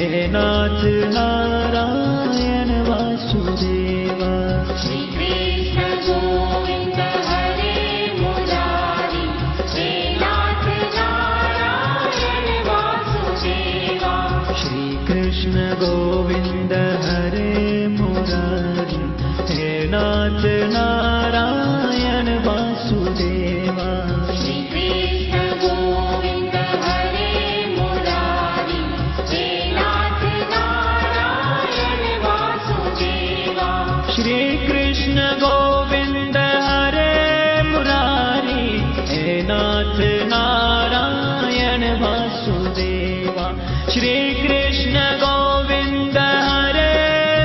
हे नाथ Narayan Vasudeva. Shri Krishna Govind हरे Murari, हे नाथ Narayan Vasudeva. Shri Krishna Govind हरे Murari, हे नाथ Narayan Vasudeva. Shri Krishna Govind हरे Murari, हे नाथ Narayan Vasudeva. Shri Krishna Govind हरे Murari, हे नाथ Narayan Vasudeva. Shri Krishna Govind हरे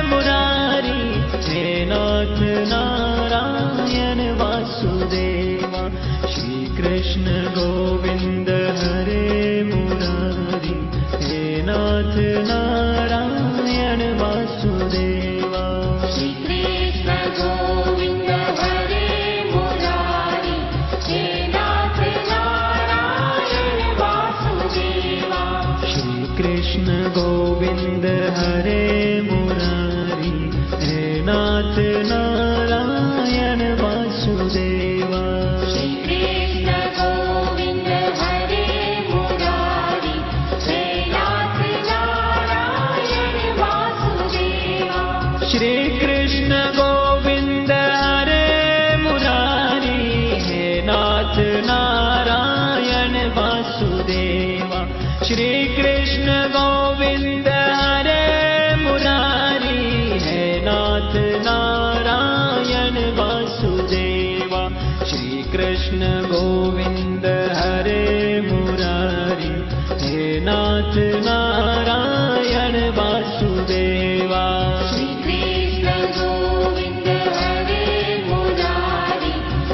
Murari, हे नाथ Narayan Vasudeva. Shri Krishna Govind हरे Murari, हे नाथ Narayan Vasudeva. Shri Krishna Govind हरे Murari, हे नाथ Narayan Vasudeva. Shri Krishna Govind हरे Murari, हे नाथ Narayan Vasudeva. Shri Krishna Govind हरे Murari, हे नाथ Narayan Vasudeva. Shri Krishna Govind हरे Murari, हे नाथ Narayan Vasudeva. Shri Krishna Govind हरे Murari, हे नाथ Narayan Vasudeva. Shri Krishna Govind हरे Murari, हे नाथ Narayan Vasudeva. Shri Krishna Govind हरे Murari,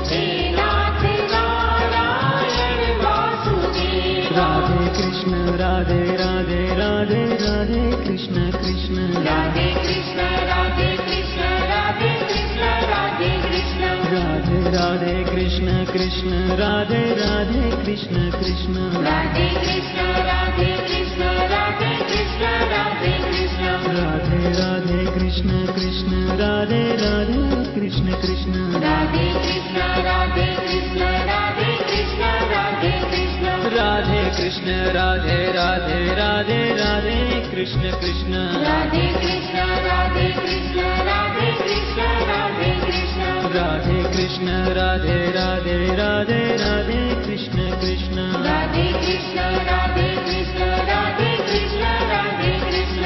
हे नाथ Narayan Vasudeva. Radhe Krishna Radhe Radhe Radhe Radhe Krishna Krishna Radhe Krishna Radhe Krishna Radhe Krishna Radhe Krishna. Radhe Radhe Krishna Krishna Radhe Radhe Krishna Krishna. Radhe Krishna Radhe Krishna Radhe Krishna Radhe Krishna. Radhe Radhe Krishna Krishna Radhe Radhe Krishna Krishna. Radhe Krishna Radhe Krishna Radhe Krishna Radhe Krishna. Radhe Krishna Radhe Radhe Radhe Radhe Krishna Krishna. Radhe Krishna Radhe Krishna Radhe Krishna Radhe Krishna. Radhe Krishna Radhe Radhe Radhe Radhe Krishna Krishna. Radhe Krishna Radhe Krishna Radhe Krishna Radhe Krishna.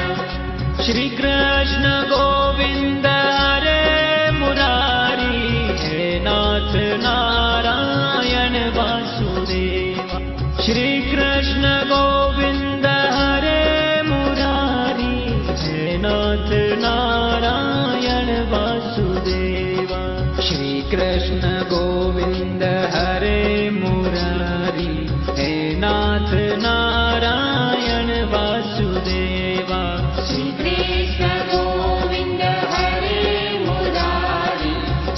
Shri Krishna Govind हरे Murari, हे नाथ Narayan Vasudeva. Shri Krishna Govind हरे Murari, हे नाथ Narayan Vasudeva. Shri Krishna Govind हरे Murari, हे नाथ Narayan Vasudeva. Shri Krishna Govind हरे Murari,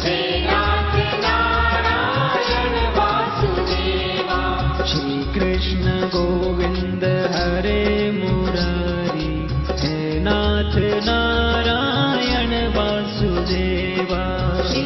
हे नाथ Narayan Vasudeva. Shri Krishna Govind हरे Murari, हे नाथ Narayan Vasudeva. Shri